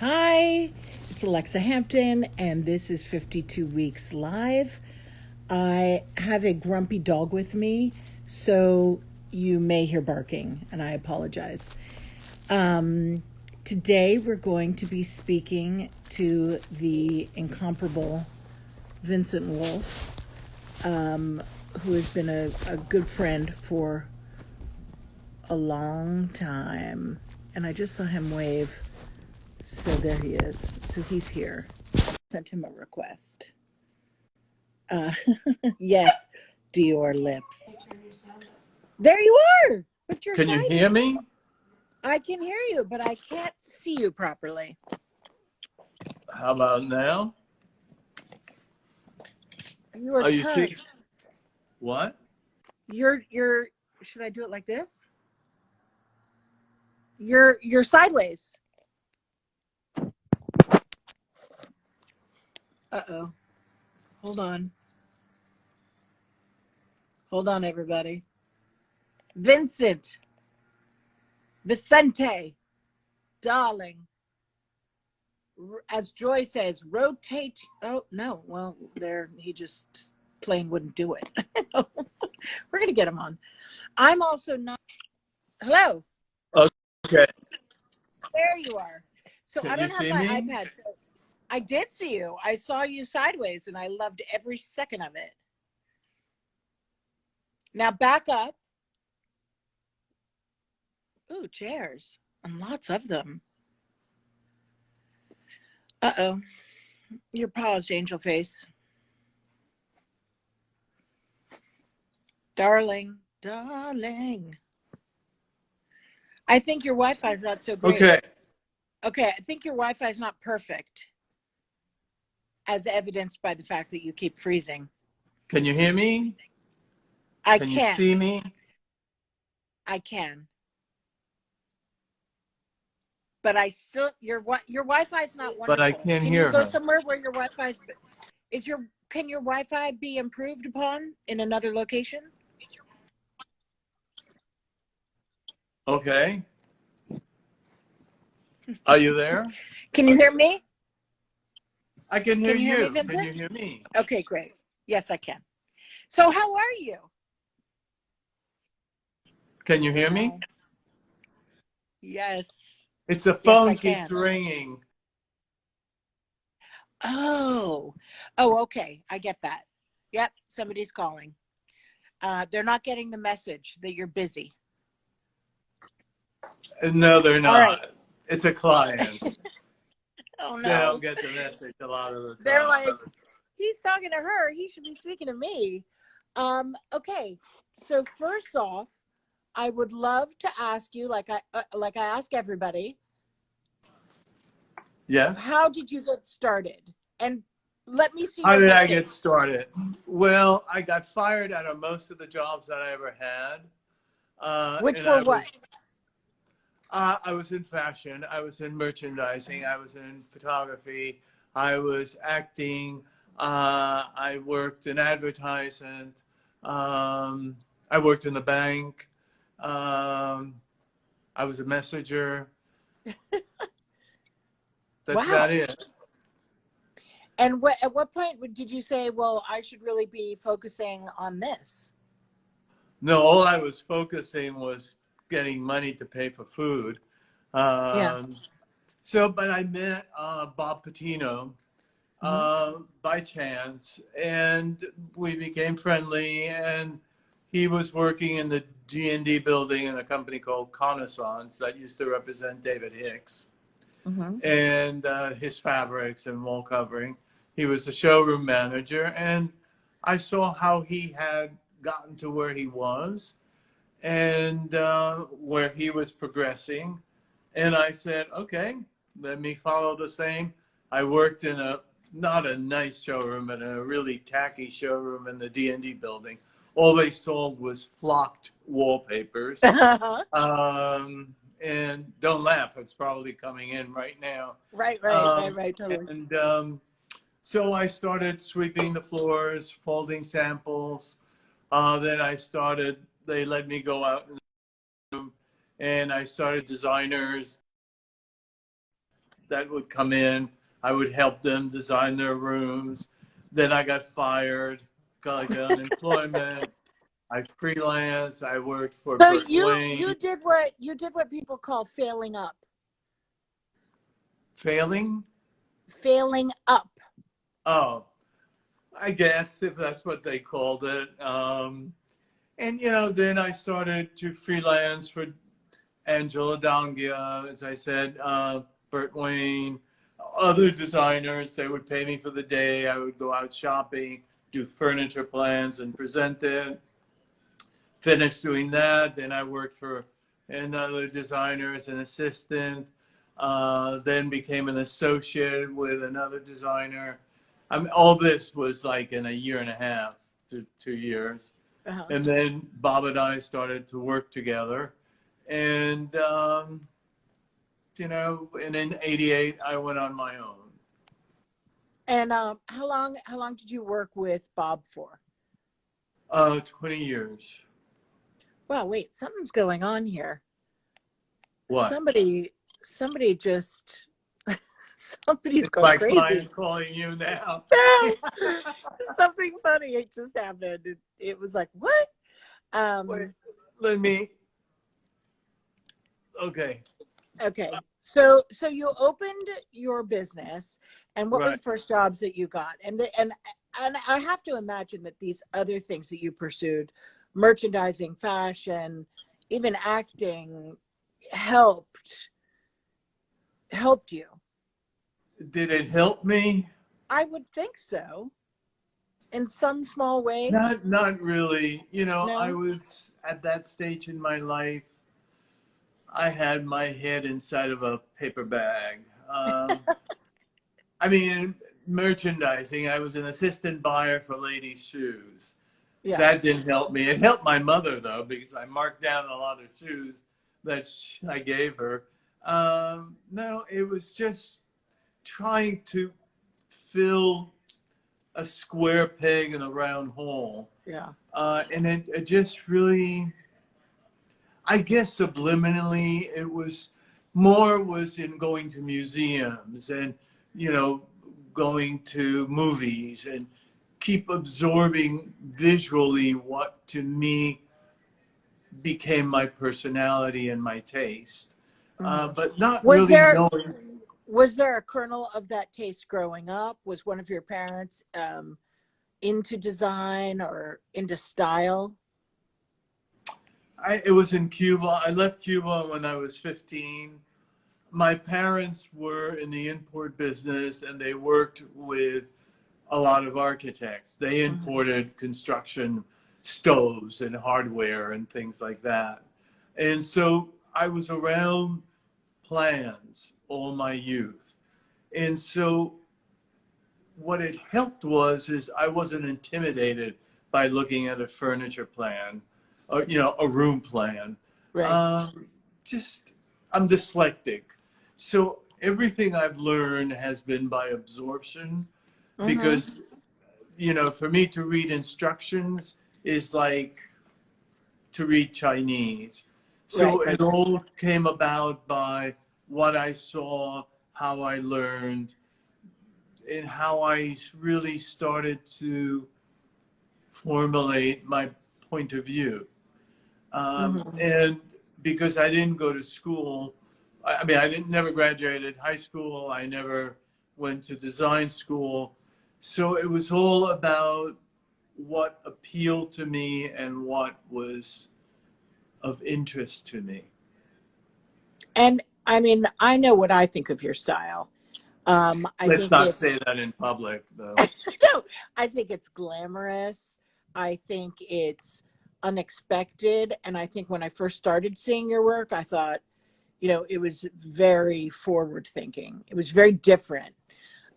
Hi, it's Alexa Hampton, and this is 52 Weeks Live. I have a grumpy dog with me, so you may hear barking, and I apologize. Um, Today, we're going to be speaking to the incomparable Vincent Wolf, who has been a good friend for a long time. And I just saw him wave. So there he is. So he's here. Sent him a request. Uh, yes, Dior lips. There you are. But you're Can you hear silent. me? I can hear you, but I can't see you properly. How about now? You are Oh, you see? tugged. What? You're. Should I do it like this? You're sideways. Uh-oh. Hold on. Hold on, everybody. Vicente, darling. As Joy says, rotate. Oh, no. Well, there, he just plain wouldn't do it. We're going to get him on. I'm also not. Hello. Okay. There you are. So Can I you don't have see my me? iPad. So I did see you. I saw you sideways and I loved every second of it. Now back up. Ooh, chairs. And lots of them. Uh-oh. Your paused, angel face. Darling. I think your Wi-Fi is not so great. Okay. Okay, I think your Wi-Fi is not perfect, as evidenced by the fact that you keep freezing. Can you hear me? I Can you can. see me? I can. But I still your Wi-Fi is not But I wonderful. can't Can you hear go her. somewhere where your Wi-Fi is can your Wi-Fi be improved upon in another location? Okay. Are you there? Can you hear me? I can hear Can you hear me, you. Can Vincent? you hear me? Okay, great. Yes, I can. So how are you? Can you hear me? Oh, yes. It's the Yes, I phone keeps can. ringing. Oh. Oh, okay. I get that. Yep, somebody's calling. They're not getting the message that you're busy. No, they're All right. not. It's a client. Oh They don't no. get the message a lot of the They're time. like, he's talking to her. He should be speaking to me. Okay. So first off, I would love to ask you, like I ask everybody, Yes? how did you get started? And let me see How your did whole I get face. started? Well, I got fired out of most of the jobs that I ever had. Which And were what? I was in fashion. I was in merchandising. I was in photography. I was acting. I worked in advertisement. I worked in the bank. Um, I was a messenger. That's about Wow. it. And at what point did you say, well, I should really be focusing on this? No, all I was focusing was getting money to pay for food. Yeah. Um, but I met Bob Patino Mm-hmm. by chance, and we became friendly. And he was working in the G&D building in a company called Connaissance that used to represent David Hicks Mm-hmm. and his fabrics and wall covering. He was the showroom manager, and I saw how he had gotten to where he was and where he was progressing. And I said, okay, let me follow the same. I worked in not a nice showroom, but a really tacky showroom in the D&D building. All they sold was flocked wallpapers. Um, and don't laugh, it's probably coming in right now. Right, totally. And so I started sweeping the floors, folding samples. Then they let me go out and I started designers. that would come in. I would help them design their rooms. Then I got fired, got unemployment. I freelanced. I worked for So Britt you did what people call failing up. Failing? Failing up. Oh, I guess if that's what they called it. And then I started to freelance for Angela Dongia, as I said, Burt Wayne, other designers. They would pay me for the day. I would go out shopping, do furniture plans, and present it. Finished doing that. Then I worked for another designer as an assistant. Then became an associate with another designer. All this was like in a year and a half to 2 years. Uh-huh. And then Bob and I started to work together. And, and in '88, I went on my own. And how long did you work with Bob for? 20 years. Well, wait, something's going on here. What? Somebody just somebody's It's going my crazy. client calling you now. Something funny it just happened. It was like, what? Wait, let me. Okay. Okay. So you opened your business, and what were the Right. first jobs that you got? And I have to imagine that these other things that you pursued, merchandising, fashion, even acting, helped you. Did it help me? I would think so, in some small way. Not really. No? I was at that stage in my life. I had my head inside of a paper bag. I mean, merchandising. I was an assistant buyer for ladies' shoes. Yeah. That didn't help me. It helped my mother, though, because I marked down a lot of shoes that I gave her. No, it was just trying to fill a square peg in a round hole. Yeah. And it just really, I guess subliminally, it was in going to museums and, going to movies and keep absorbing visually what to me became my personality and my taste. But not really knowing. Was there a kernel of that taste growing up? Was one of your parents into design or into style? It was in Cuba. I left Cuba when I was 15. My parents were in the import business and they worked with a lot of architects. They imported construction stoves and hardware and things like that. And so I was around plans all my youth. And so what it helped is I wasn't intimidated by looking at a furniture plan or, a room plan. Right. I'm dyslexic. So everything I've learned has been by absorption because, for me to read instructions is like to read Chinese. So it all came about by what I saw, how I learned, and how I really started to formulate my point of view. And because I didn't go to school, I never graduated high school. I never went to design school. So it was all about what appealed to me and what was of interest to me. And I know what I think of your style. Let's not say that in public, though. No, I think it's glamorous. I think it's unexpected. And I think when I first started seeing your work, I thought, it was very forward thinking. It was very different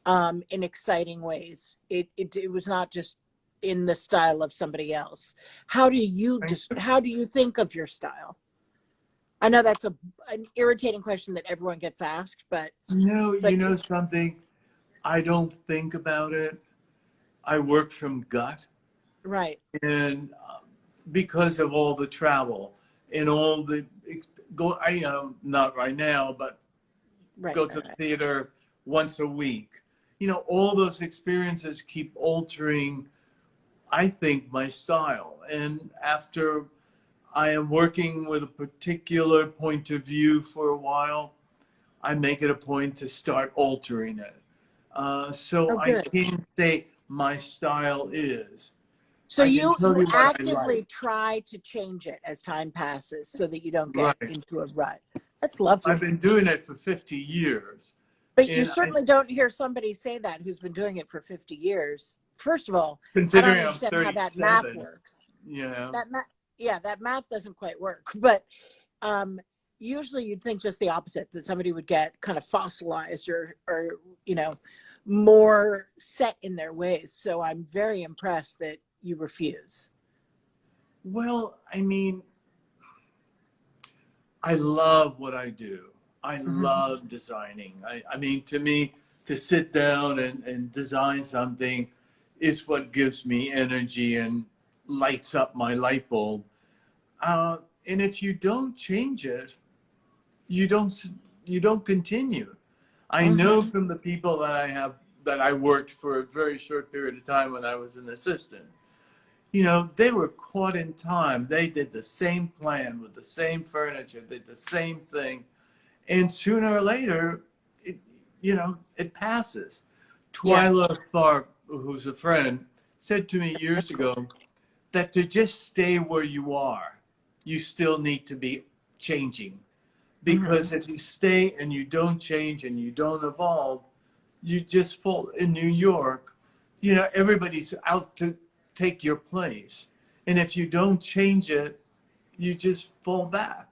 in exciting ways. It was not just in the style of somebody else. How do you think of your style? I know that's an irritating question that everyone gets asked, but something, I don't think about it. I work from gut. Right. And because of all the travel and all the I am not right now, but Right, go to right, the right. theater once a week. You know, all those experiences keep altering, I think, my style. And after I am working with a particular point of view for a while, I make it a point to start altering it. So Oh, I good. can't say my style is. So I can you tell you what I actively like. try to change it as time passes so that you don't get Right. into a rut. That's I've lovely. been doing it for 50 years. But you And certainly don't hear somebody say that who's been doing it for 50 years. First of all, I don't considering I'm understand how that math 37, works. you know, That math, yeah, that math doesn't quite work. But um, usually you'd think just the opposite, that somebody would get kind of fossilized or you know, more set in their ways. So I'm very impressed that you refuse. well, I mean, I love what I do. I Mhm. love designing. I mean, to me, to sit down and design something is what gives me energy and lights up my light bulb. And if you don't change it, you don't you don't continue. I know Mhm. from the people that I worked for a very short period of time when I was an assistant. You know, they were caught in time. They did the same plan with the same furniture, did the same thing, and sooner or later, it, you know, it passes. Yeah, Twyla Tharp, who's a friend, said to me years that's cool. ago that to just stay where you are, you still need to be changing. Hmm. Because if you stay and you don't change and you don't evolve, you just fall. In New York, you know, everybody's out to take your place. And if you don't change it, you just fall back.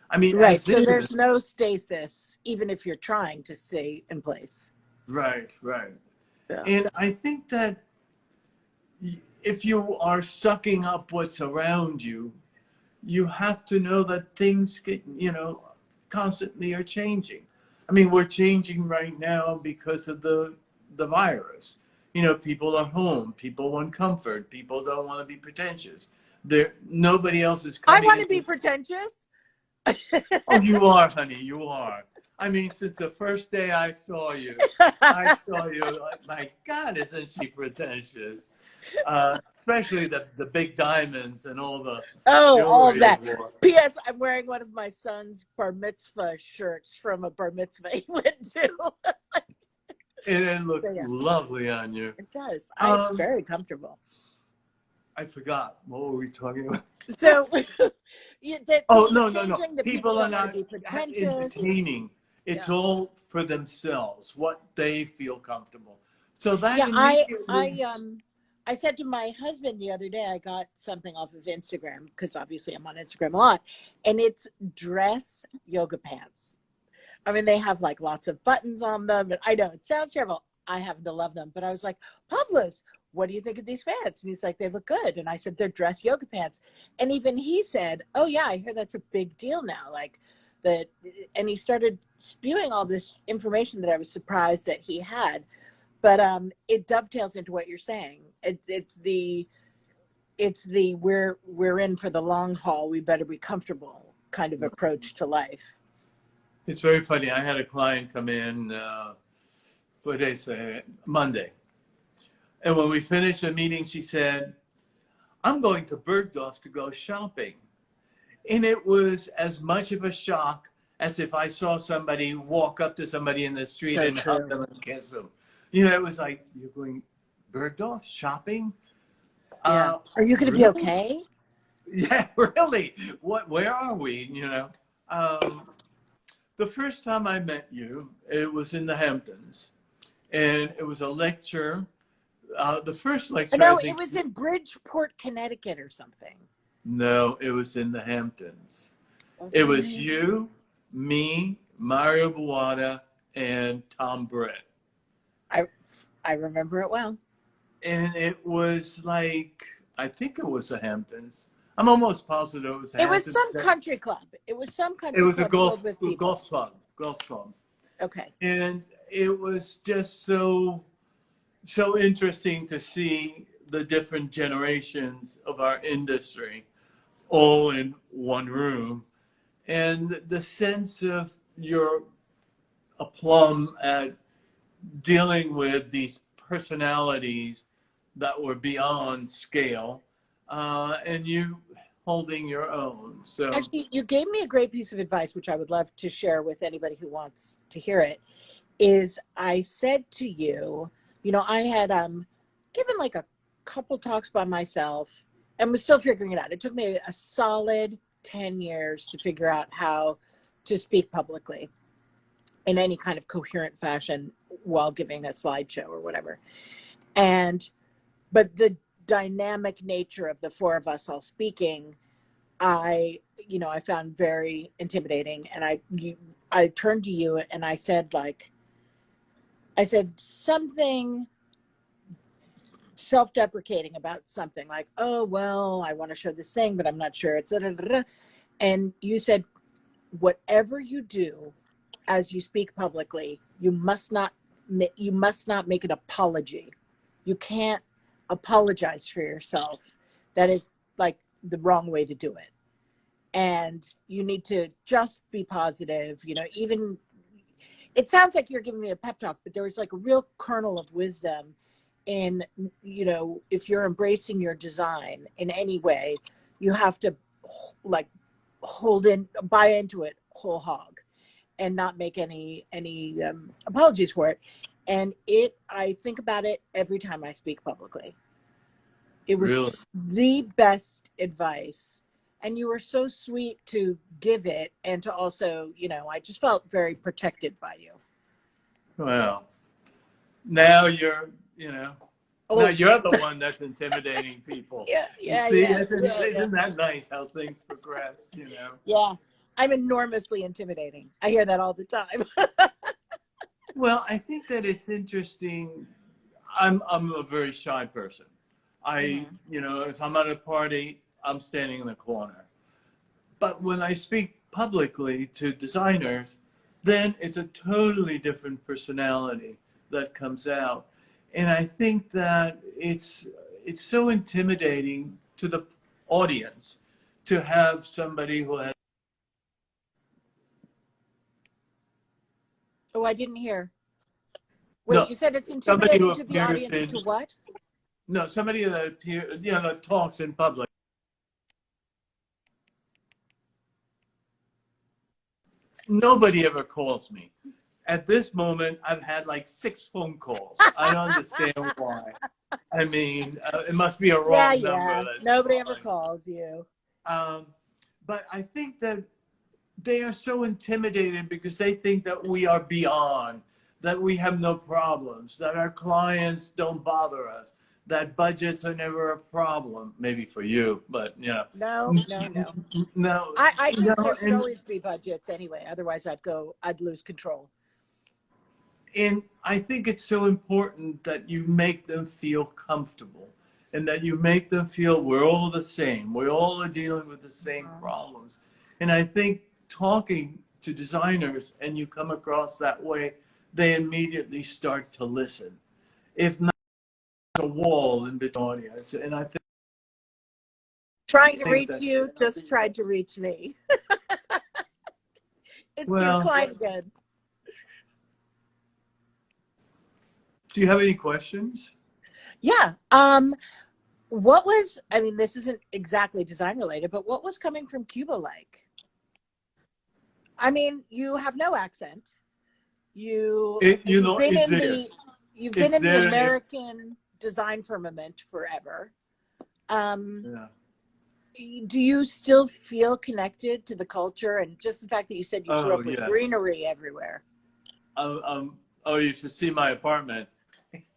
I mean, Right. as So in, there's no stasis, even if you're trying to stay in place. right, right. Yeah. And I think that if you are sucking up what's around you, you have to know that things get, you know, constantly are changing. I mean, we're changing right now because of the virus. You know, people are home, people want comfort, people don't want to be pretentious. There, nobody else is I coming want to be into. pretentious. Oh, you are, honey, you are. I mean, since the first day I saw you like, my God, isn't she pretentious? Especially the big diamonds and all the Oh, all of jewelry you that. wore. P.S. I'm wearing one of my son's bar mitzvah shirts from a bar mitzvah he went to. And it So looks yeah, lovely on you. it does. It's Um, very comfortable. I forgot. What were we talking about? So Oh, things are no, no, no. changing. That people People are don't want to not be pretentious. entertaining. It's Yeah. all for themselves, what they feel comfortable. So that Yeah, I immediately, I um I said to my husband the other day, I got something off of Instagram because obviously I'm on Instagram a lot, and it's dress yoga pants. I mean, they have like lots of buttons on them, and I know it sounds terrible. I happen to love them, but I was like, Pavlos, what do you think of these pants? And he's like, they look good. And I said, they're dress yoga pants. And even he said, oh yeah, I hear that's a big deal now. Like that, and he started spewing all this information that I was surprised that he had. But it dovetails into what you're saying. It's the we're in for the long haul. We better be comfortable kind of approach to life. it's very funny. I had a client come in, what did they say, Monday. And when we finished the meeting, she said, I'm going to Bergdorf to go shopping. And it was as much of a shock as if I saw somebody walk up to somebody in the street So and hug true. them and kiss them. You know, it was like, you're going Bergdorf shopping? Yeah. Are you going to be Really? okay? Yeah, really. What? Where are we? You know, um, the first time I met you, it was in the Hamptons, and it was a lecture. The first lecture, I No, it think. was in Bridgeport, Connecticut or something. No, it was in the Hamptons. It Wasn't was it? you, me, Mario Buatta, and Tom Britt. I I remember it well. And it was like, I think it was the Hamptons. I'm almost positive it was the It was Hamptons. some country club. It was some It country was a club filled with people. golf club. Okay. And it was just so interesting to see the different generations of our industry all in one room, and the sense of your a plum at dealing with these personalities that were beyond scale, and you holding your own. So Actually, you gave me a great piece of advice, which I would love to share with anybody who wants to hear it. Is I said to you, you know, I had given like a couple talks by myself and was still figuring it out. It took me a solid 10 years to figure out how to speak publicly in any kind of coherent fashion while giving a slideshow or whatever. But the dynamic nature of the four of us all speaking, I found very intimidating. And I turned to you and I said something self-deprecating about something like, oh, well, I want to show this thing, but I'm not sure. It's and you said, whatever you do as you speak publicly, you must not make an apology. You can't apologize for yourself. That is like the wrong way to do it. And you need to just be positive. You know, even it sounds like you're giving me a pep talk, but there was like a real kernel of wisdom in, you know, if you're embracing your design in any way, you have to like buy into it whole hog and not make any apologies for it. And I think about it every time I speak publicly. It was really, the best advice. And you were so sweet to give it and to also, you know, I just felt very protected by you. well, now you're, now Oh, you're the one that's intimidating people. yeah, You yeah, see, yeah. isn't that nice how things progress, Yeah, I'm enormously intimidating. I hear that all the time. Well, I think that it's interesting. I'm a very shy person. If I'm at a party, I'm standing in the corner. But when I speak publicly to designers, then it's a totally different personality that comes out. And I think that it's so intimidating to the audience to have somebody who has. Oh, I didn't hear. No, Wait, you said it's somebody who intimidating to the appears audience in. to what? No, somebody that that talks in public. Nobody ever calls me. At this moment, I've had like 6 phone calls. I don't understand why. I mean, it must be a wrong number. Nobody ever calls you. But I think that they are so intimidated because they think that we are beyond, that we have no problems, that our clients don't bother us, that budgets are never a problem. Maybe for you, but No. no, I think there should and always be budgets anyway. Otherwise, I'd lose control. And I think it's so important that you make them feel comfortable and that you make them feel we're all the same. We all are dealing with the same problems. And I think talking to designers and you come across that way, they immediately start to listen. If not, there's a wall in between audience. And I think Trying to reach you just tried to reach me. It's your client again. Do you have any questions? Yeah. This isn't exactly design related, but what was coming from Cuba like? I mean, you have no accent. You've been in the American design firmament forever. Do you still feel connected to the culture and just the fact that you said you grew up with greenery everywhere? You should see my apartment.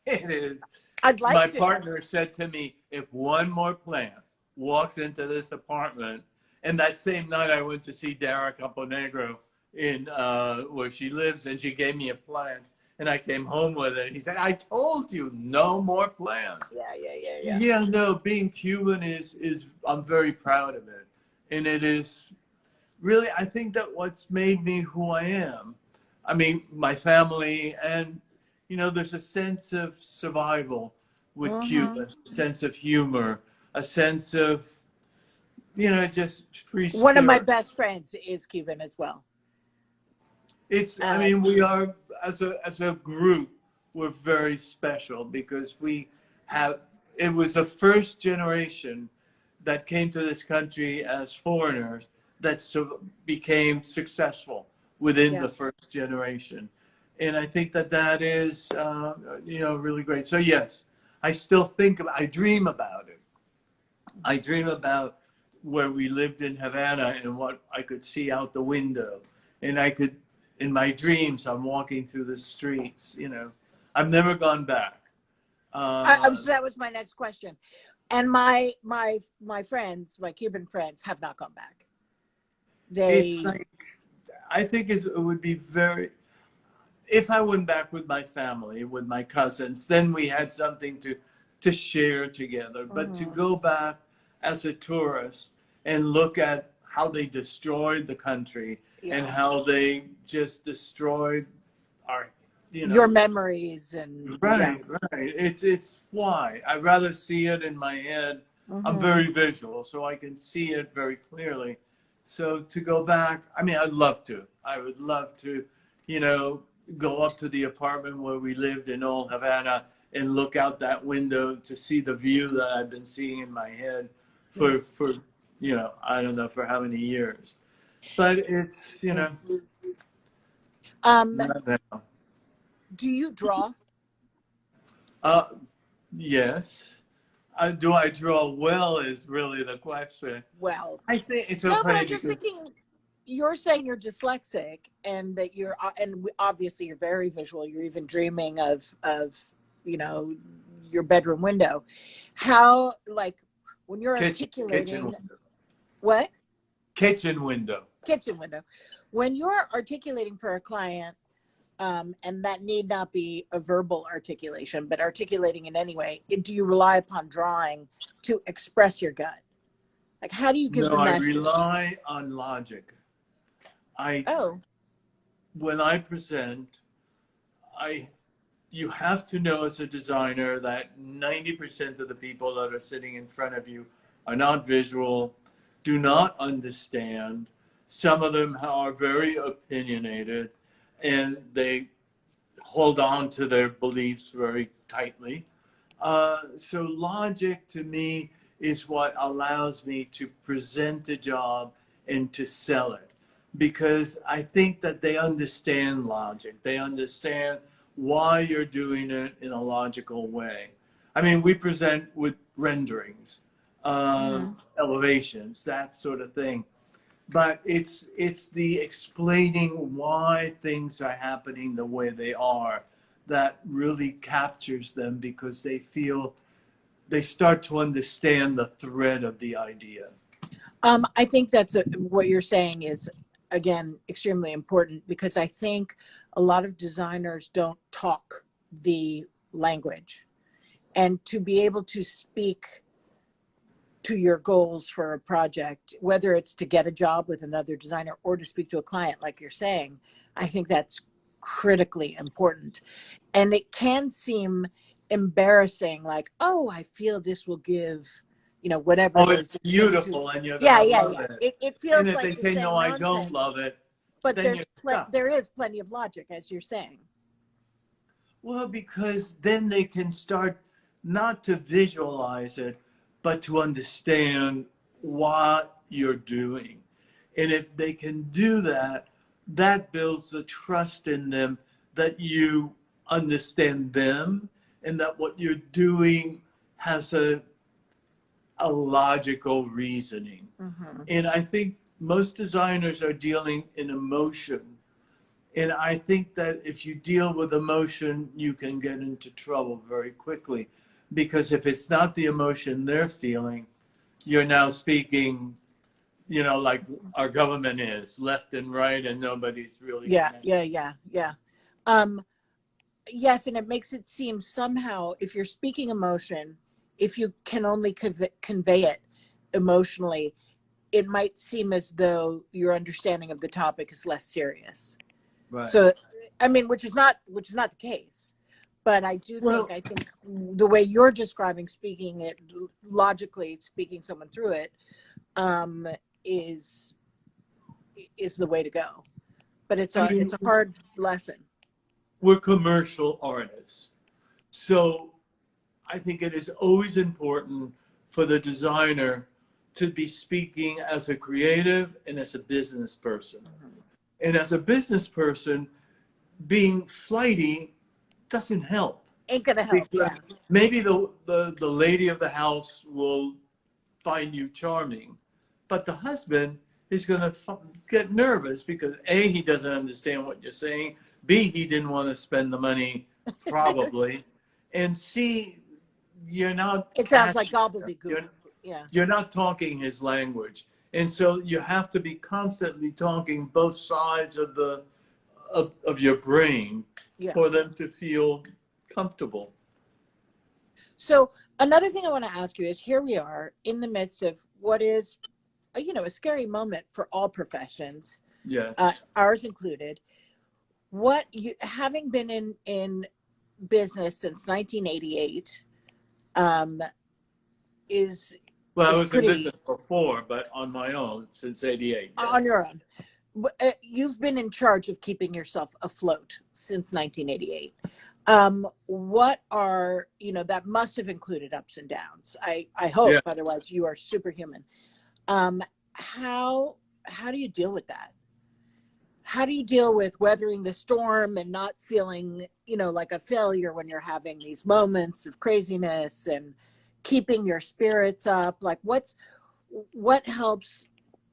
It is. I'd like my to. partner said to me, if one more plant walks into this apartment, and that same night I went to see Dara Camponegro in where she lives, and she gave me a plant, and I came home with it. He said, I told you, no more plants. Yeah. Yeah, no, being Cuban is I'm very proud of it. And it is really, I think that what's made me who I am. I mean, my family and there's a sense of survival with Cubans, a sense of humor, a sense of, just free spirit. One of my best friends is Cuban as well. I mean, we are, as a group, we're very special because it was the first generation that came to this country as foreigners that became successful within Yeah. the first generation. And I think that is, really great. So yes, I dream about it. I dream about where we lived in Havana and what I could see out the window. And in my dreams, I'm walking through the streets, I've never gone back. So that was my next question. And my friends, my Cuban friends, have not gone back. It's They like, I think it would be if I went back with my family, with my cousins, then we had something to share together. But to go back as a tourist and look at how they destroyed the country and how they just destroyed our, your memories and right. It's why I'd rather see it in my head. I'm very visual, so I can see it very clearly. So to go back, I mean, I'd love to. I would love to, go up to the apartment where we lived in Old Havana and look out that window to see the view that I've been seeing in my head for I don't know for how many years. But it's, not now. Do you draw? Uh, yes. Do I draw well is really the question. Well, I think it's so no, but funny I'm just because thinking. You're saying you're dyslexic, and that you're, and obviously you're very visual. You're even dreaming of your bedroom window. How, like, when you're kitchen articulating window. what? Kitchen window. Kitchen window. When you're articulating for a client, and that need not be a verbal articulation, but articulating in any way, do you rely upon drawing to express your gut? Like, how do you give No, the I message? rely on logic. Oh, When I present, you have to know as a designer that 90% of the people that are sitting in front of you are not visual, do not understand. Some of them are very opinionated and they hold on to their beliefs very tightly. So logic to me is what allows me to present a job and to sell it. Because I think that they understand logic. They understand why you're doing it in a logical way. I mean, we present with renderings, elevations, that sort of thing. But it's the explaining why things are happening the way they are that really captures them because they start to understand the thread of the idea. I think what you're saying is, again, extremely important, because I think a lot of designers don't talk the language, and to be able to speak to your goals for a project, whether it's to get a job with another designer or to speak to a client, like you're saying, I think that's critically important. And it can seem embarrassing, like, oh, I feel this will give, whatever Oh, it it's is. beautiful and you're Yeah, gonna yeah, love yeah. it. It And feels if like they you're say no, saying I don't nonsense, love it, but then you're stuck. there is plenty of logic, as you're saying. Well, because then they can start not to visualize it, but to understand what you're doing. And if they can do that, that builds the trust in them that you understand them and that what you're doing has a logical reasoning. And I think most designers are dealing in emotion. And I think that if you deal with emotion, you can get into trouble very quickly. Because if it's not the emotion they're feeling, you're now speaking, like our government is, left and right, and nobody's really Yeah, connected. yeah. Um, yes, and it makes it seem somehow, if you're speaking emotion, if you can only convey it emotionally, it might seem as though your understanding of the topic is less serious. Right. So, I mean, which is not the case. But I do Well, think the way you're describing speaking it logically, speaking someone through it, um, is the way to go. but it's I a mean, hard lesson. we're commercial artists. So I think it is always important for the designer to be speaking as a creative and as a business person. Mm-hmm. And as a business person, being flighty doesn't help. Ain't gonna help, Because yeah. maybe the lady of the house will find you charming, but the husband is going to get nervous because A, he doesn't understand what you're saying, B, he didn't want to spend the money probably, and C, you're not It sounds like catching him. gobbledygook. Yeah. You're not talking his language. And so you have to be constantly talking both sides of the of your brain Yeah. for them to feel comfortable. So another thing I want to ask you is, here we are in the midst of what is, a scary moment for all professions, Yes. Ours included. What you, having been in business since 1988, is Well, I is was in pretty business before, but on my own since '88. Yes. on your own. You've been in charge of keeping yourself afloat since 1988. What are, that must have included ups and downs. I hope, Yeah. otherwise you are superhuman. How do you deal with that? How do you deal with weathering the storm and not feeling, like a failure when you're having these moments of craziness, and keeping your spirits up? Like, what helps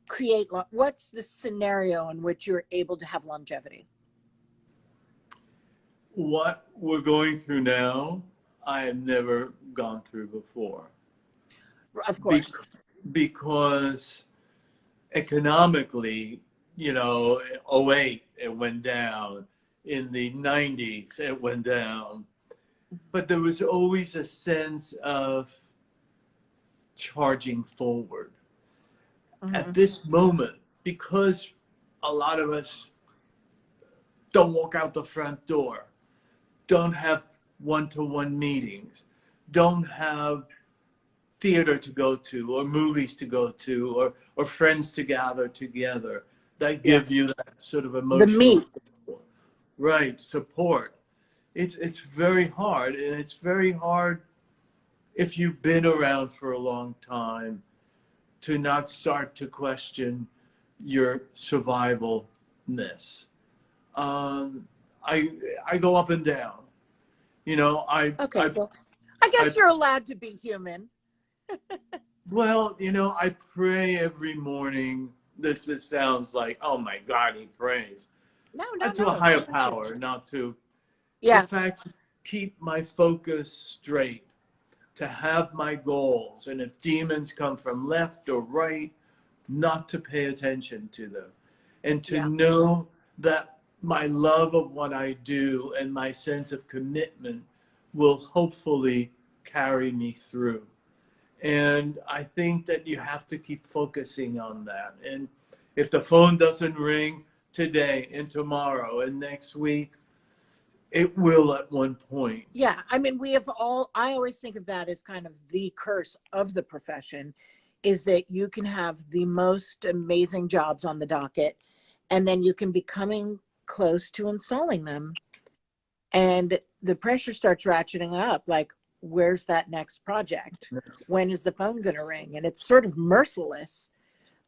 create, what's the scenario in which you're able to have longevity? What we're going through now, I have never gone through before. Of course. Because economically, '08 it went down. In the '90s, it went down. But there was always a sense of charging forward. Mm-hmm. At this moment, because a lot of us don't walk out the front door, don't have one-to-one meetings, don't have theater to go to or movies to go to or friends to gather together that give you that sort of The emotional meat. support. It's very hard, and it's very hard if you've been around for a long time to not start to question your survivalness. I go up and down. Okay, well, I guess you're allowed to be human. Well, I pray every morning. This sounds like, oh my God, he prays. No, To a higher power, not to. Yeah. The fact to keep my focus straight, to have my goals, and if demons come from left or right, not to pay attention to them, and to know that my love of what I do and my sense of commitment will hopefully carry me through. And I think that you have to keep focusing on that. And if the phone doesn't ring today and tomorrow and next week, it will at one point. Yeah. I mean, I always think of that as kind of the curse of the profession, is that you can have the most amazing jobs on the docket, and then you can be coming close to installing them, and the pressure starts ratcheting up. Like, where's that next project? When is the phone going to ring? And it's sort of merciless.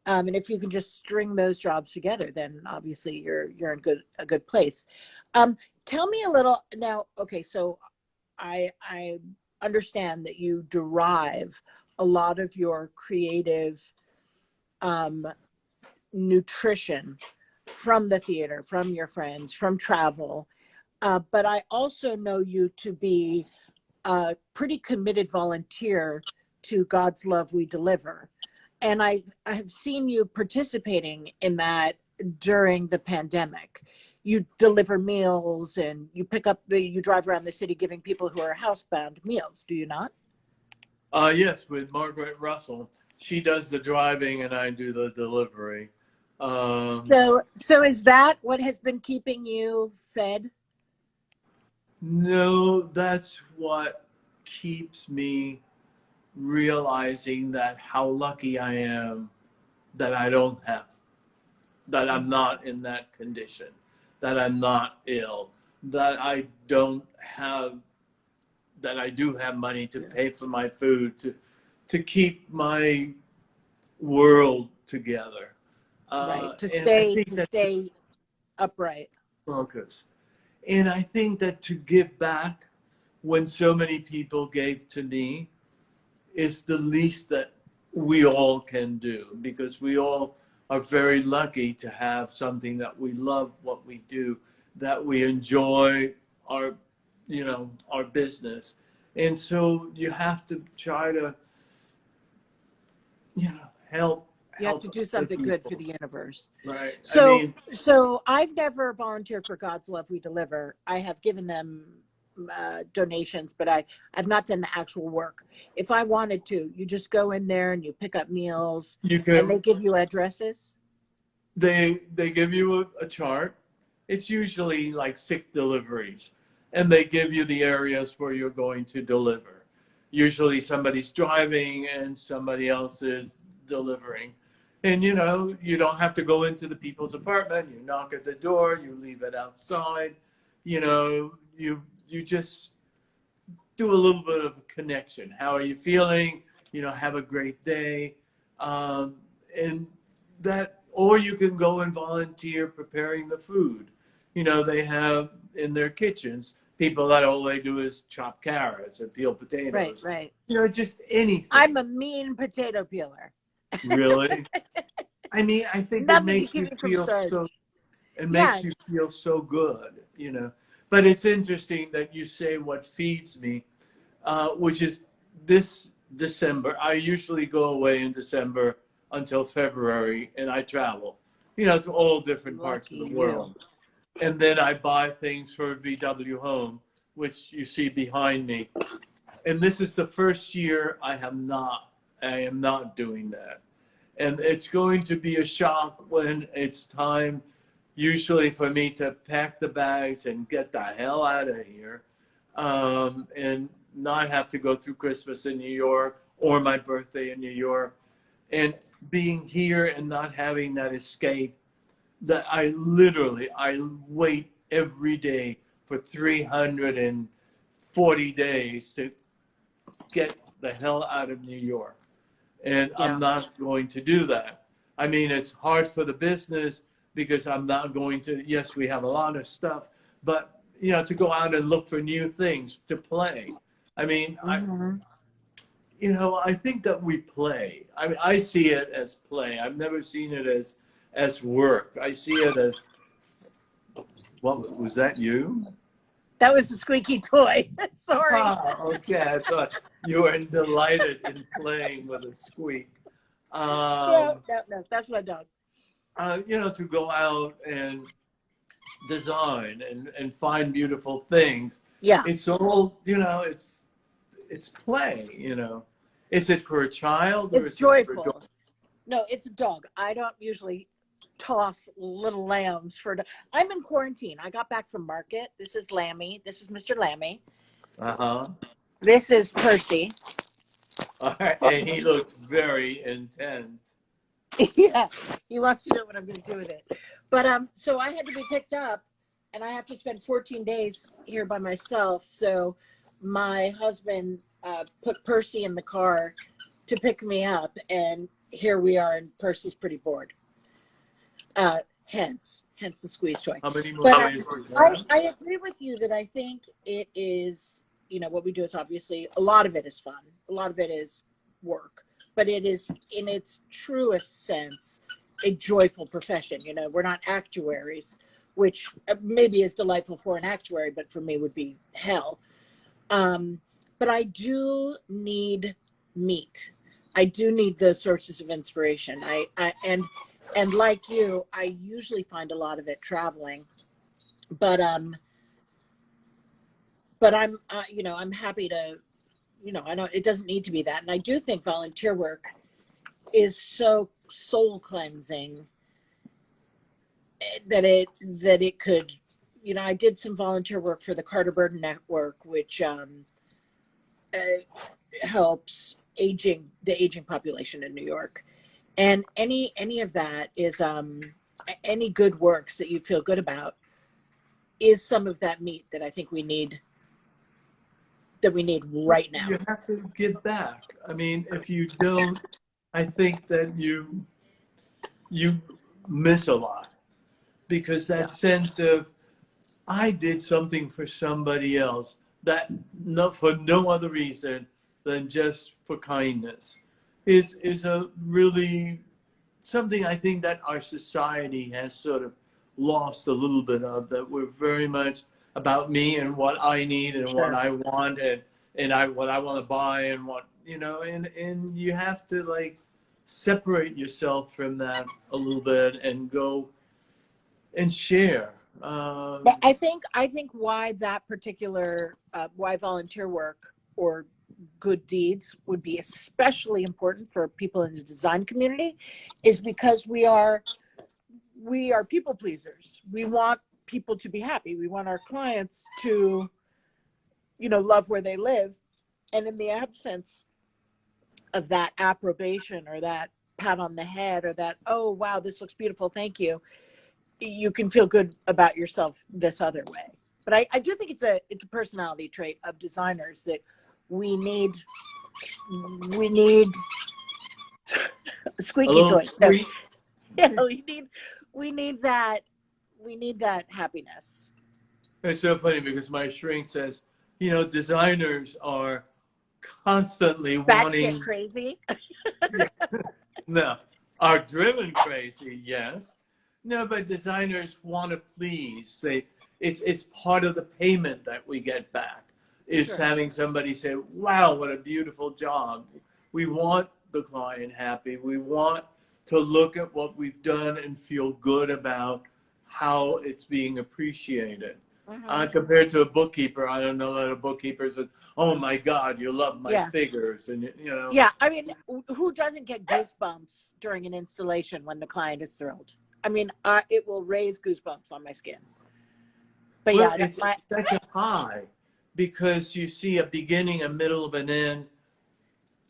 And if you can just string those jobs together, then obviously you're in a good place. Tell me a little now. Okay, so I understand that you derive a lot of your creative nutrition from the theater, from your friends, from travel. But I also know you to be a pretty committed volunteer to God's Love We Deliver. And I have seen you participating in that during the pandemic. You deliver meals, and you drive around the city giving people who are housebound meals, do you not? Yes, with Margaret Russell. She does the driving and I do the delivery. So is that what has been keeping you fed? No, that's what keeps me realizing that how lucky I am that I'm not in that condition. that I'm not ill, that I don't have, that I do have money to pay for my food, to keep my world together. Right. And I think To that stay upright. focus. And I think that to give back when so many people gave to me is the least that we all can do, because we all are very lucky to have something that we love what we do, that we enjoy our, our business. And so you have to try to, help You have to help do other something good for people. the universe. Right. I So, mean, so I've never volunteered for God's Love We Deliver. I have given them donations, but I've not done the actual work. If I wanted to, you just go in there and you pick up meals, you and they can, give you addresses. they give you a chart. It's usually like 6 deliveries, and they give you the areas where you're going to deliver. Usually somebody's driving and somebody else is delivering. And you don't have to go into the people's apartment. You knock at the door, you leave it outside. You just do a little bit of a connection. How are you feeling? Have a great day. And that, or you can go and volunteer preparing the food. They have in their kitchens people that all they do is chop carrots and peel Right, potatoes. right. Just anything. I'm a mean potato peeler. Really? I mean, I think it Nothing to makes keep you me from feel starch. so, it Yeah, makes you feel so good. But it's interesting that you say what feeds me, which is this December. I usually go away in December until February, and I travel, to all different parts of lucky the you. world. And then I buy things for VW Home, which you see behind me. And this is the first year I am not doing that. And it's going to be a shock when it's time, usually for me to pack the bags and get the hell out of here, and not have to go through Christmas in New York or my birthday in New York. And being here and not having that escape, that I wait every day for 340 days to get the hell out of New York. And I'm Yeah. not going to do that. I mean, it's hard for the business because I'm not going to, yes, we have a lot of stuff, but to go out and look for new things to play. I mean, Mm-hmm. I think that we play. I mean, I see it as play. I've never seen it as work. I see it as, what was that, you? That was a squeaky toy. Sorry. Ah, okay. I thought you were delighted in playing with a squeak. No, Um, no, no. That's my dog. to go out and design and find beautiful things. Yeah, It's all, it's play. Is it for a child or it's is it for a dog? joyful. No, it's a dog. I don't usually toss little lambs for. I'm in quarantine. I got back from market. This is Lammy. This is Mr. Lammy. Uh-huh. This is Percy. All right. And he looks very intense. Yeah, he wants to know what I'm going to do with it. But so I had to be picked up, and I have to spend 14 days here by myself. So my husband put Percy in the car to pick me up, and here we are. And Percy's pretty bored. Hence the squeeze toy. How many more But days do you have? I agree with you that I think it is. What we do is obviously a lot of it is fun. A lot of it is work, but it is in its truest sense a joyful profession. We're not actuaries, which maybe is delightful for an actuary, but for me would be hell. But I do need meat. I do need those sources of inspiration. And like you, I usually find a lot of it traveling, but I'm I'm happy to, I know it doesn't need to be that. And I do think volunteer work is so soul cleansing that it could, I did some volunteer work for the Carter Burden Network, which helps the aging population in New York. And any of that is any good works that you feel good about is some of that meat that I think we need right now. You have to give back. I mean, if you don't, I think that you miss a lot, because Yeah. that sense of I did something for somebody else, that not for no other reason than just for kindness, is a really something I think that our society has sort of lost a little bit of, that we're very much about me and what I need and what Sure. I want, and what I want to buy, and what, and you have to like separate yourself from that a little bit and go and share. But I think why that particular why volunteer work or good deeds would be especially important for people in the design community is because we are people pleasers. We want people to be happy. We want our clients to, love where they live. And in the absence of that approbation or that pat on the head or that, oh, wow, this looks beautiful, thank you, you can feel good about yourself this other way. But I do think it's a personality trait of designers that we need a A squeaky little toy. So, treat. yeah, we need that happiness. It's so funny because my shrink says, designers are constantly Batshit wanting, crazy. no, are driven crazy, yes. No, but designers want to please. It's part of the payment that we get back, is Sure. having somebody say, wow, what a beautiful job. We want the client happy. We want to look at what we've done and feel good about how it's being appreciated. Compared to a bookkeeper, I don't know that a bookkeeper says, "Oh my God, you love my Yeah. figures," and Yeah, I mean, who doesn't get goosebumps during an installation when the client is thrilled? I mean, it will raise goosebumps on my skin. But Well, yeah, it's such a high, because you see a beginning, a middle, of an end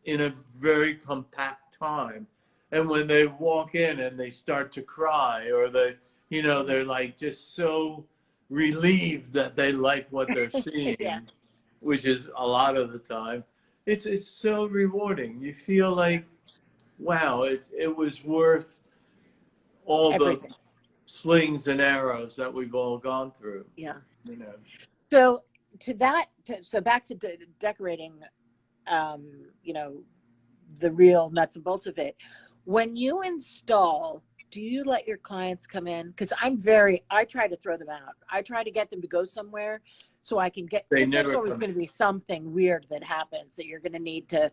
in a very compact time. And when they walk in and they start to cry, or they're like just so relieved that they like what they're seeing, yeah, which is a lot of the time, it's so rewarding. You feel like, wow, it was worth all the everything. slings and arrows that we've all gone through. Yeah. You know. So so back to decorating, the real nuts and bolts of it. When you install, do you let your clients come in? Because I try to throw them out. I try to get them to go somewhere so I can They because there's never always come going to be something weird that happens that you're going to need to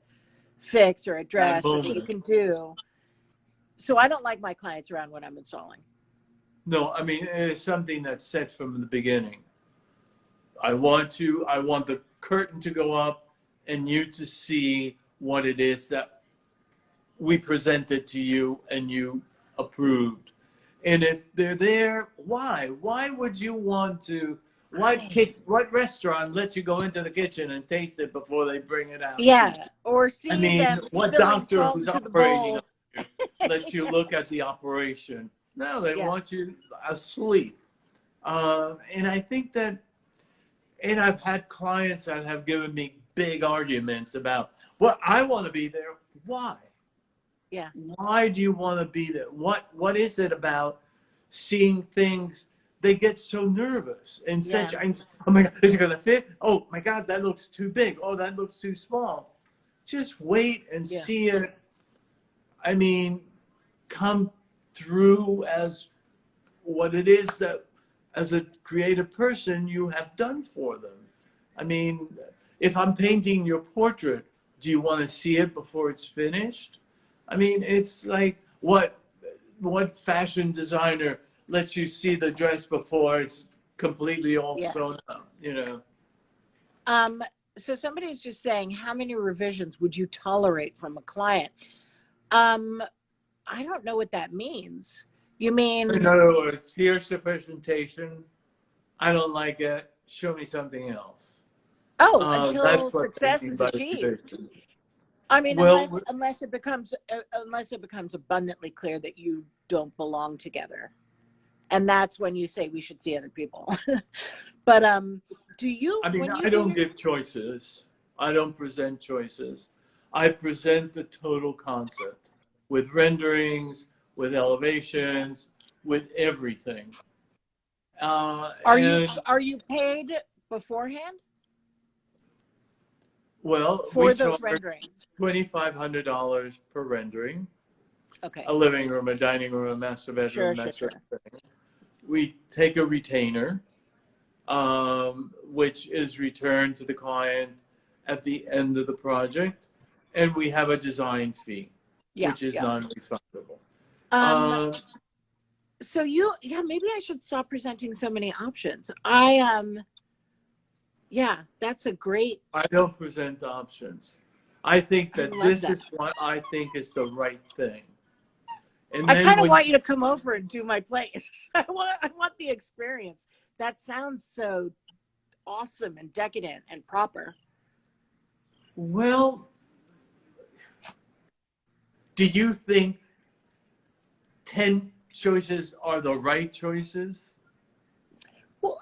fix or that address or that you moment. can do. So I don't like my clients around when I'm installing. No, I mean, it's something that's set from the beginning. I want the curtain to go up and you to see what it is that we presented to you and you approved. And if they're there, why? Why would you want to? What restaurant lets you go into the kitchen and taste it before they bring it out to you? Yeah, or I see mean, them what spilling doctor salt who's into the operating on bowl. you lets you look at the operation? No, they Yeah, want you asleep. And I think that, and I've had clients that have given me big arguments about, well, I want to be there. Why? yeah, Why do you want to be there? What is it about seeing things? They get so nervous and yeah, such, oh my God, is it going to fit? Oh my God, that looks too big. Oh, that looks too small. Just wait and yeah, see it. I mean, come through as what it is that, as a creative person, you have done for them. I mean, if I'm painting your portrait, do you want to see it before it's finished? I mean, it's like what fashion designer lets you see the dress before it's completely all yeah. sewn up? Um, so somebody's just saying, how many revisions would you tolerate from a client? Um, I don't know what that means. You In mean, other words, here's the presentation. I don't like it. Show me something else. oh, That's until what they success mean is by achieved? revision. I mean, Well, unless it becomes abundantly clear that you don't belong together. and that's when you say we should see other people. But do you, I mean, when you I do don't your, give choices. I don't present choices. I present the total concept with renderings, with elevations, with everything. And are you paid beforehand well, we for charge those renderings? $2,500 per rendering, Okay. a living room, a dining room, a master Sure, bedroom, sure, that sort sure. of thing. We take a retainer, which is returned to the client at the end of the project, and we have a design fee, Yeah, which is yeah. non-refundable. Um, Um, so yeah, maybe I should stop presenting so many options. Yeah, that's a great, I don't present options. I think I that love this that. is what I think is the right thing. And I then kind of when want you to come over and do my place. I want the experience. That sounds so awesome and decadent and proper. well, do you think 10 choices are the right choices? Well,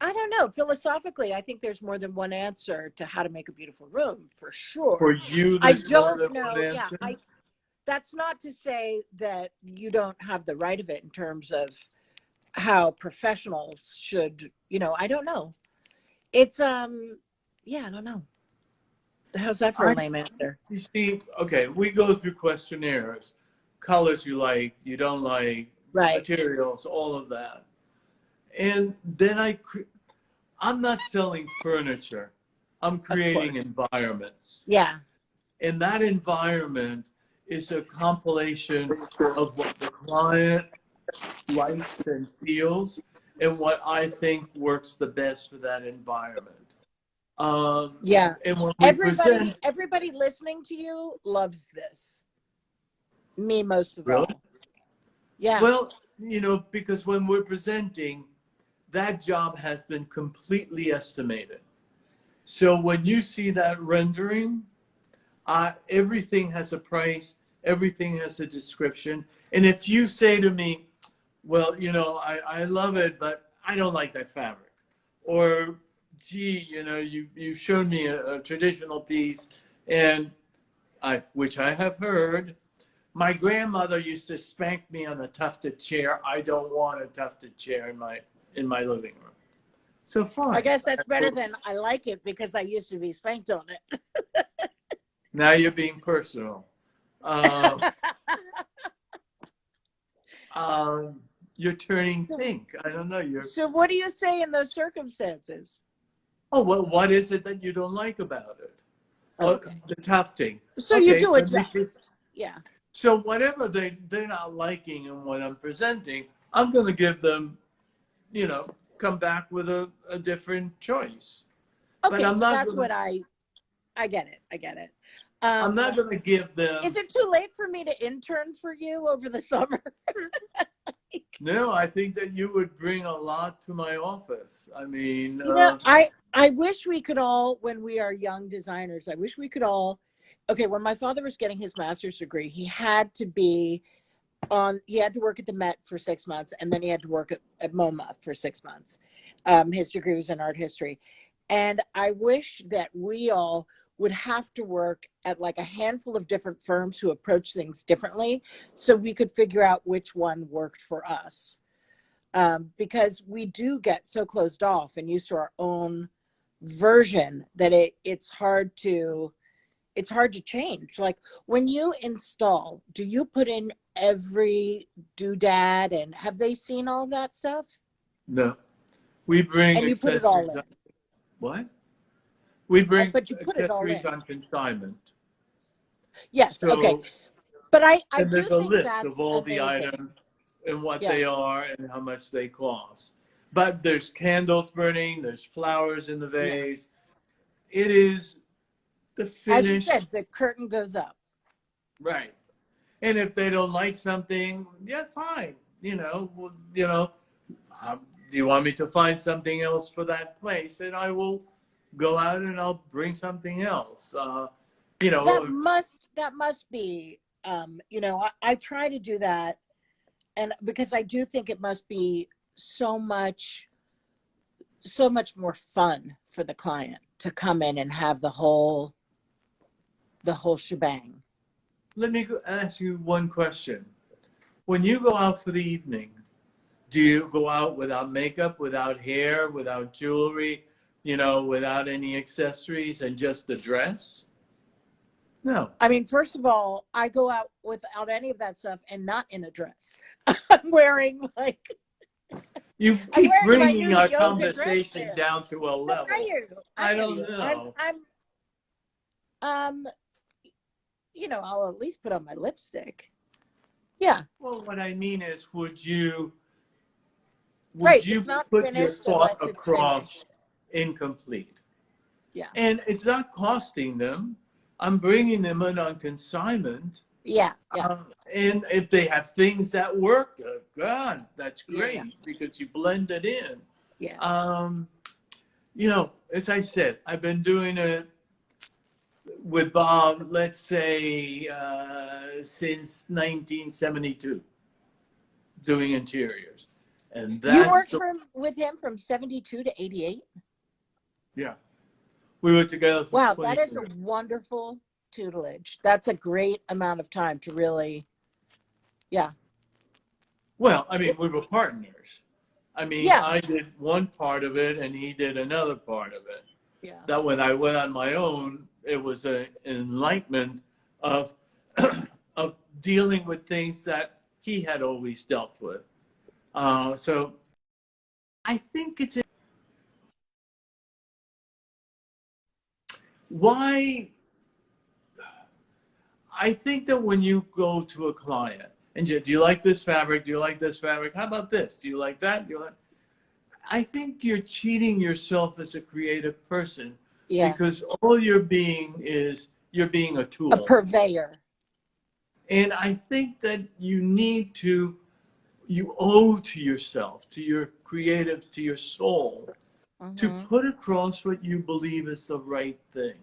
I don't know. Philosophically, I think there's more than one answer to how to make a beautiful room, for For sure. you, I there's more don't than one know. Yeah, answer? that's not to say that you don't have the right of it in terms of how professionals should, I don't know. It's yeah, I don't know. How's that for a I, lame answer? you see, okay, we go through questionnaires, colors you like, you don't like, Right. materials, all of that. And then I'm not selling furniture. I'm Of creating course. environments. Yeah. And that environment is a compilation of what the client likes and feels and what I think works the best for that environment. Yeah. And when we Everybody present, everybody listening to you loves this. Me most of really? all. Yeah. Well, because when we're presenting, that job has been completely estimated. So when you see that rendering, everything has a price, everything has a description. And if you say to me, well, I love it, but I don't like that fabric. Or, gee, you've shown me a traditional piece, and which I have heard, my grandmother used to spank me on a tufted chair. I don't want a tufted chair in my living room. So I fine. guess that's better than I like it because I used to be spanked on it. Now you're being personal. Uh, you're turning So, pink. I don't know. so what do you say in those circumstances? Oh, well, what is it that you don't like about it? Oh, Okay. the tufting. So you Okay, do then we. adjust. Yeah. So whatever they're not liking in what I'm presenting, I'm going to give them, come back with a different choice. But Okay, I'm so not that's going what to. I get it. I get it. I'm not going to give Is them. it too late for me to intern for you over the summer? No, I think that you would bring a lot to my office. I mean, I wish we could all, when we are young designers, I wish we could all. Okay, when my father was getting his master's degree, he had to work at the Met for 6 months, and then he had to work at MoMA for 6 months. His degree was in art history. And I wish that we all would have to work at like a handful of different firms who approach things differently so we could figure out which one worked for us. Because we do get so closed off and used to our own version that it's hard to change. Like when you install, do you put in every doodad and have they seen all that stuff? no. We bring And you put it all accessories. in. What? We bring But you put it all accessories in. on consignment. Yes. Okay. So, But I and do there's a think list of that's all the amazing. items and what Yeah. they are and how much they cost. But there's candles burning, there's flowers in the Yeah. vase. It is the As you finish, said, the curtain goes up. right? And if they don't like something, yeah, fine. Do you want me to find something else for that place? And I will go out and I'll bring something else. You That know, must be I try to do that And because I do think it must be so much more fun for the client to come in and have the whole shebang. Let me ask you one question. When you go out for the evening, do you go out without makeup, without hair, without jewelry, without any accessories and just the dress? No. I mean, first of all, I go out without any of that stuff and not in a dress. I'm wearing like. You keep bringing our yoga conversation down to a level. I don't know. I'm I'll at least put on my lipstick. Yeah. Well, what I mean is, would you put your thought across incomplete? Yeah. And it's not costing them. I'm bringing them in on consignment. Yeah. And if they have things that work, God, that's great because you blend it in. Yeah. As I said, I've been doing it with Bob, let's say, since 1972, doing interiors. And that's you worked with him from 72 to 88? Yeah. We were together for 20 that is years. A wonderful tutelage. That's a great amount of time to really, Well, I mean, we were partners. I mean, I did one part of it and he did another part of it. Yeah. That when I went on my own, it was an enlightenment of of dealing with things that he had always dealt with. So I think it's why I think that when you go to a client and do you like this fabric? Do you like this fabric? How about this? Do you like that? I think you're cheating yourself as a creative person because all you're being is a tool. A purveyor. And I think that you owe to yourself, to your creative, to your soul, to put across what you believe is the right thing.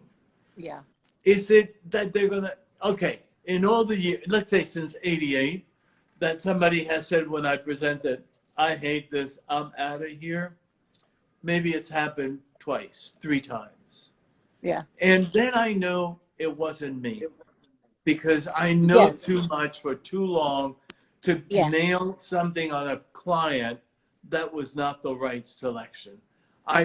Yeah. Is it that they're going to, in all the years, let's say since 88, that somebody has said when I presented, I hate this, I'm out of here. Maybe it's happened twice, 3 times. Yeah. And then I know it wasn't me because I know too much for too long to nail something on a client that was not the right selection.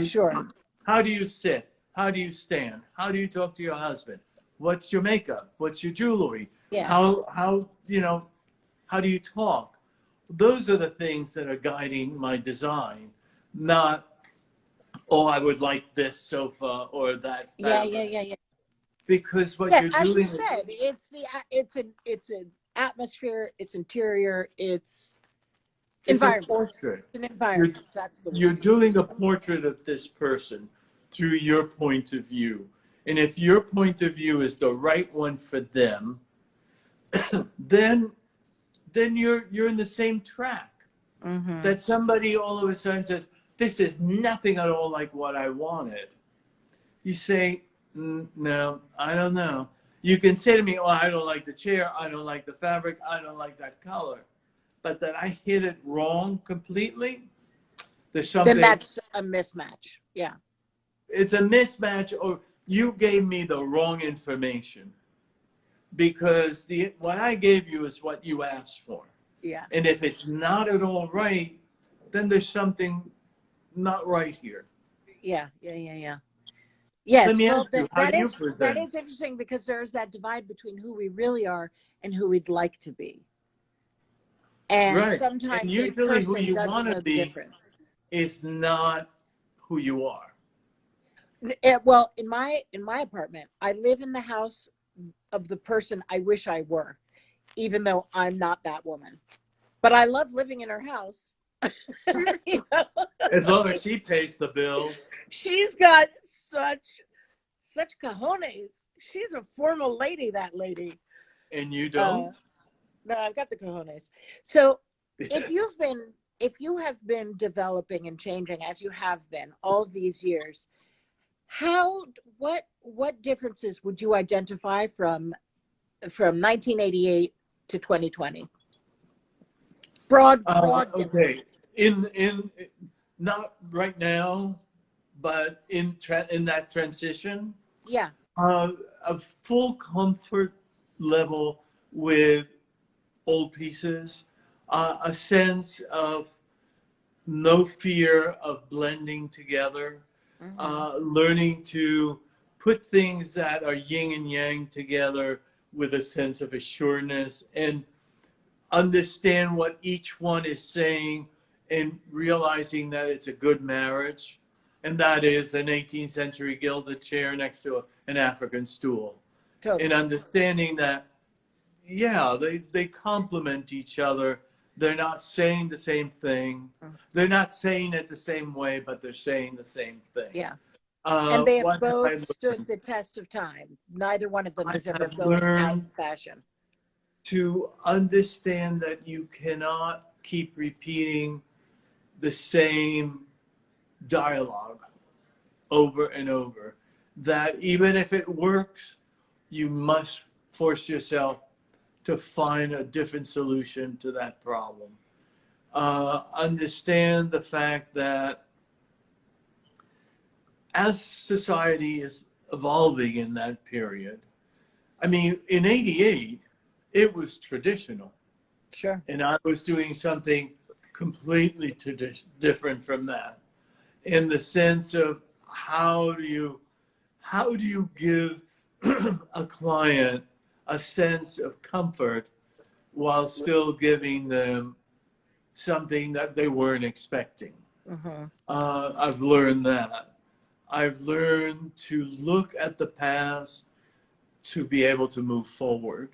Sure. How do you sit? How do you stand? How do you talk to your husband? What's your makeup? What's your jewelry? Yeah. How do you talk? Those are the things that are guiding my design, not, I would like this sofa or that fabric. Yeah. Because what you're doing, as you said, it's an atmosphere, it's interior, it's environment. A portrait. It's an environment. You're doing a portrait of this person through your point of view. And if your point of view is the right one for them, then you're in the same track. That somebody all of a sudden says, this is nothing at all like what I wanted. You say, no, I don't know. You can say to me, I don't like the chair, I don't like the fabric, I don't like that color. But that I hit it wrong completely, there's something. Then that's a mismatch. Yeah. It's a mismatch, or you gave me the wrong information. Because what I gave you is what you asked for. Yeah. And if it's not at all right, then there's something not right here. Yeah. Yes, Let me ask you, how do you present? That is interesting because there's that divide between who we really are and who we'd like to be. And sometimes and usually who you want to be difference. Is not who you are. Well, in my apartment, I live in the house of the person I wish I were, even though I'm not that woman. But I love living in her house. You know? As long as she pays the bills. She's got such cojones. She's a formal lady, that lady. And you don't? No, I've got the cojones. So if you have been developing and changing as you have been all these years, what differences would you identify from 1988 to 2020? Broad difference. Okay, in not right now, but in that transition, Yeah. a full comfort level with old pieces, a sense of no fear of blending together, learning to put things that are yin and yang together with a sense of assuredness and understand what each one is saying and realizing that it's a good marriage. And that is an 18th century gilded chair next to an African stool. Totally. And understanding that, yeah, they complement each other. They're not saying the same thing. They're not saying it the same way, but they're saying the same thing. Yeah. And they have What have I both stood learned? the test of time. Neither one of them I is ever have going out learned of fashion. to understand that you cannot keep repeating the same dialogue over and over. That even if it works, you must force yourself to find a different solution to that problem. Understand the fact that as society is evolving in that period, I mean, in 88, it was traditional. Sure. And I was doing something completely different from that in the sense of how do you give a client a sense of comfort while still giving them something that they weren't expecting. I've learned that. I've learned to look at the past to be able to move forward.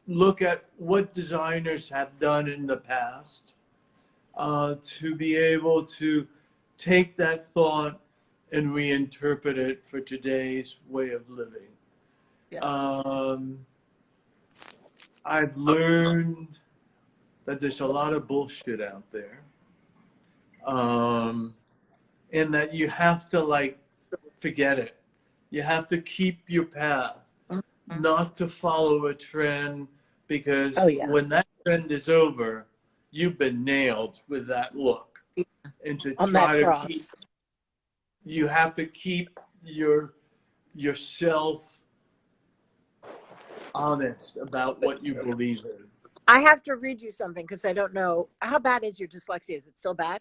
Look at what designers have done in the past to be able to take that thought and reinterpret it for today's way of living. Yeah. I've learned that there's a lot of bullshit out there, and that you have to forget it. You have to keep your path, not to follow a trend, because when that trend is over, you've been nailed with that look. And to On try that to cross. you have to keep yourself honest about what you believe in. I have to read you something because I don't know. How bad is your dyslexia? Is it still bad?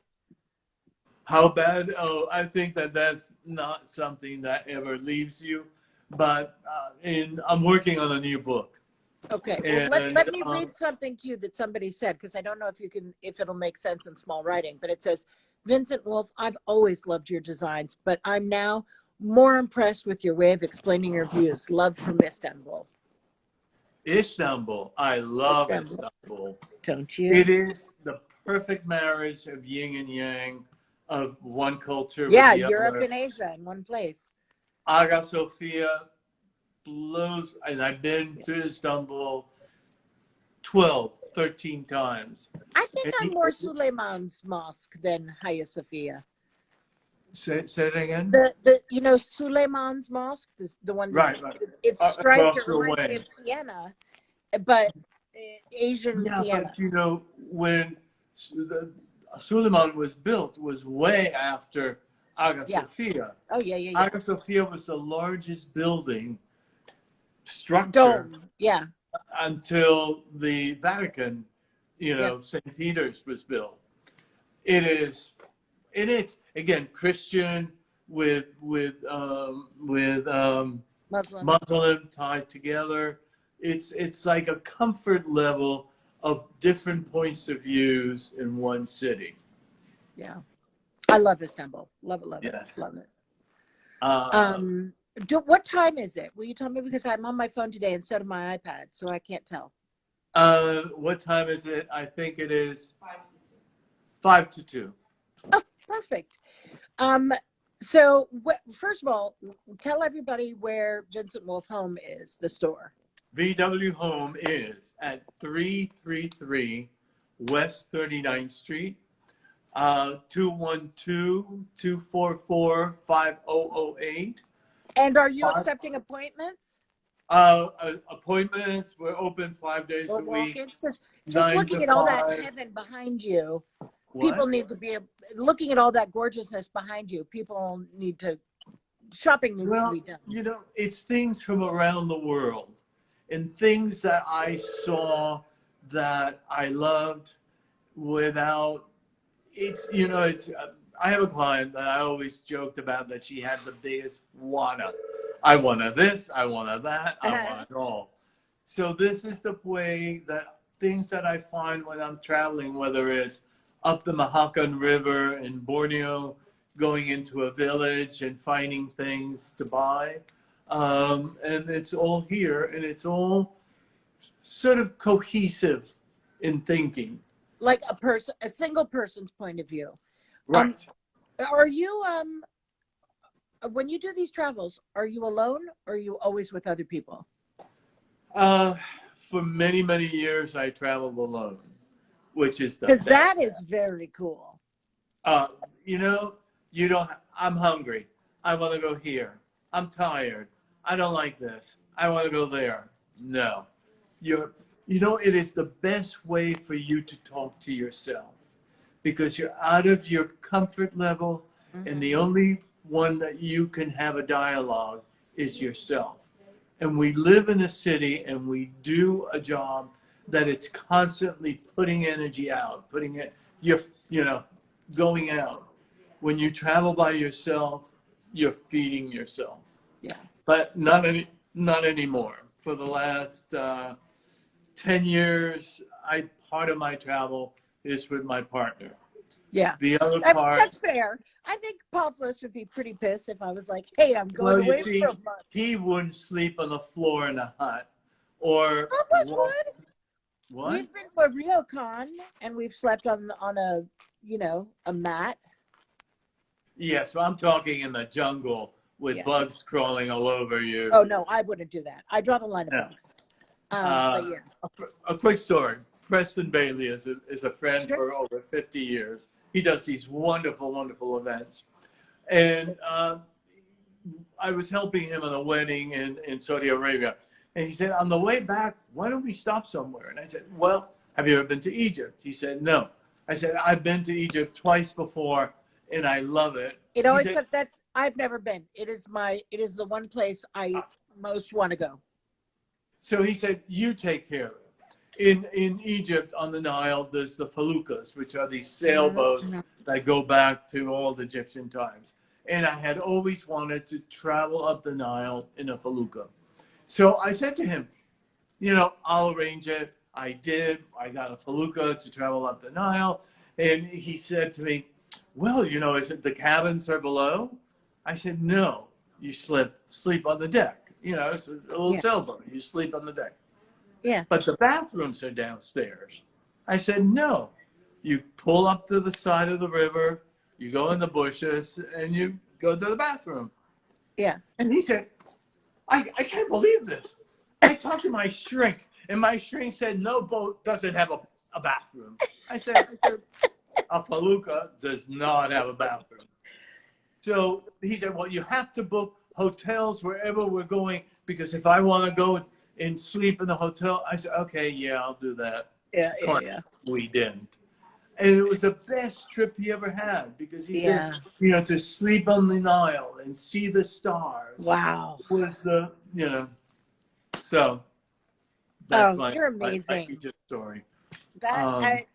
How bad? Oh, I think that's not something that ever leaves you. But I'm working on a new book. Okay. And, Well, let me read something to you that somebody said, because I don't know if it'll make sense in small writing. But it says, Vincent Wolf, I've always loved your designs, but I'm now more impressed with your way of explaining your views. Love from Istanbul. Istanbul. I love Istanbul. Don't you? It is the perfect marriage of yin and yang, of one culture with Yeah, the Europe other. and Asia in one place. Hagia Sophia blows, and I've been to Istanbul 12, 13 times. I think I'm more Suleiman's mosque than Hagia Sophia. Say it again? The Suleiman's mosque, the one that's Right. it's striped. It Across the reminds me way. of Siena, but Asian Siena. But when the Suleiman was built was way after Hagia Sophia. Oh yeah. Hagia Sophia was the largest building structure Dome. Yeah. until the Vatican, St. Peter's was built. It's again Christian with Muslim tied together. It's like a comfort level of different points of views in one city. Yeah, I love Istanbul. Love it. Yes. Love it. What time is it? Will you tell me, because I'm on my phone today instead of my iPad, so I can't tell. What time is it? I think it is 5 to 2. Oh, perfect. So first of all, tell everybody where Vincent Wolf Home is, the store. VW Home is at 333 West 39th Street, 212-244-5008. And are you accepting appointments? Appointments, we're open 5 days Or a week, walk-ins? Because just 9 to looking at all that 5. heaven behind you, people What? need to be looking at all that gorgeousness behind you. People need to shopping needs to be Well, done. it's things from around the world and things that I saw that I loved without I have a client that I always joked about that she had the biggest wanna. I wanted this, I wanted that, I want it all. So this is the way that things that I find when I'm traveling, whether it's up the Mahakam River in Borneo, going into a village and finding things to buy. And it's all here and it's all sort of cohesive in thinking. Like a single person's point of view. Right. Are you when you do these travels, are you alone or are you always with other people? For many, many years, I traveled alone, which is the Because best. that is very cool. You know, I'm hungry. I want to go here. I'm tired. I don't like this. I want to go there. No. It is the best way for you to talk to yourself because you're out of your comfort level, and the only one that you can have a dialogue is yourself. And we live in a city and we do a job that it's constantly putting energy out, going out. When you travel by yourself, you're feeding yourself. Yeah. But not anymore. For the last 10 years, part of my travel is with my partner. Yeah. The other I mean, part. that's fair. I think Paul Fliss would be pretty pissed if I was like, hey, I'm going away for a month. He wouldn't sleep on the floor in a hut or Paul Fliss would. What? We've been to a RioCon and we've slept on a mat. Yeah, so I'm talking in the jungle with bugs crawling all over you. Oh no, I wouldn't do that. I draw the line of bugs. But yeah. A quick story. Preston Bailey is a friend for over 50 years. He does these wonderful, wonderful events. And I was helping him on a wedding in Saudi Arabia. And he said, on the way back, why don't we stop somewhere? And I said, well, have you ever been to Egypt? He said, no. I said, I've been to Egypt twice before, and I love it. It always I've never been. It is the one place I most want to go. So he said, you take care of it. In Egypt, on the Nile, there's the feluccas, which are these sailboats that go back to all the Egyptian times. And I had always wanted to travel up the Nile in a felucca. So I said to him, I'll arrange it. I did. I got a felucca to travel up the Nile. And he said to me, well, is it the cabins are below? I said, no, you sleep on the deck. It's a little sailboat. You sleep on the deck. Yeah. But the bathrooms are downstairs. I said, no, you pull up to the side of the river, you go in the bushes, and you go to the bathroom. Yeah. And he said, I can't believe this. I talked to my shrink, and my shrink said, no boat doesn't have a bathroom. I said, a felucca does not have a bathroom. So he said, well, you have to book hotels wherever we're going, because if I want to go and sleep in the hotel, I said, okay, yeah, I'll do that. Yeah. We didn't. And it was the best trip he ever had, because he said, to sleep on the Nile and see the stars. Wow. Was so that's you're amazing. my Egypt story.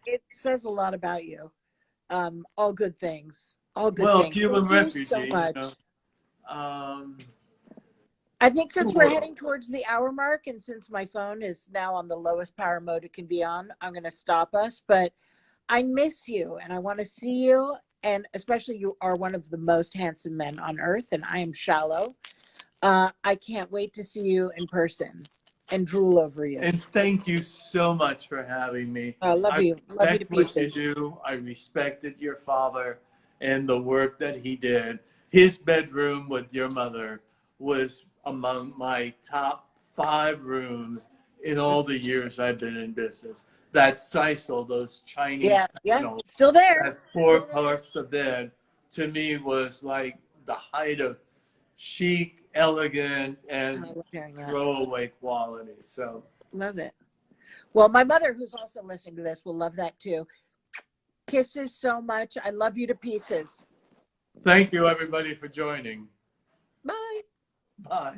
It says a lot about you. All good things. All good well, things. Cuban Thank refugee. you so much. I think since we're heading towards the hour mark, and since my phone is now on the lowest power mode it can be on, I'm going to stop us. But I miss you, and I want to see you. And especially, you are one of the most handsome men on earth, and I am shallow. I can't wait to see you in person and drool over you. And thank you so much for having me. I love you. Love you to pieces. What you do. I respected your father and the work that he did. His bedroom with your mother was among my top 5 rooms in all the years I've been in business. That sisal, those Chinese, still there. That 4 parts of bed, to me was like the height of chic elegant I and love hearing that. throwaway quality. So Love it. Well, my mother, who's also listening to this, will love that too. Kisses so much. I love you to pieces. thank you, everybody, for joining. Bye. Bye.